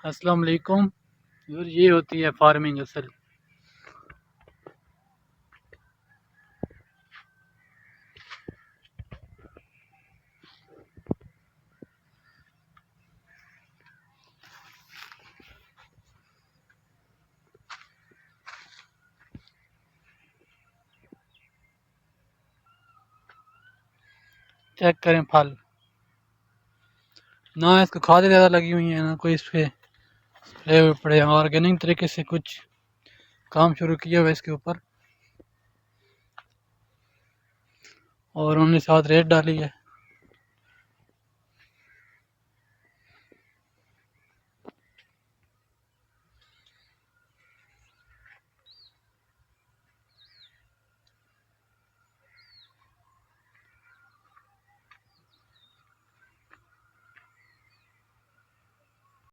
अस्सलाम वालेकुम। ये होती है फार्मिंग असल। चेक करें फल, ना इसको खादें ज़्यादा लगी हुई हैं ना कोई इस पे स्प्रे पड़े। ऑर्गेनिक तरीके से कुछ काम शुरू किया हुआ इसके ऊपर और उन्होंने साथ रेत डाली है।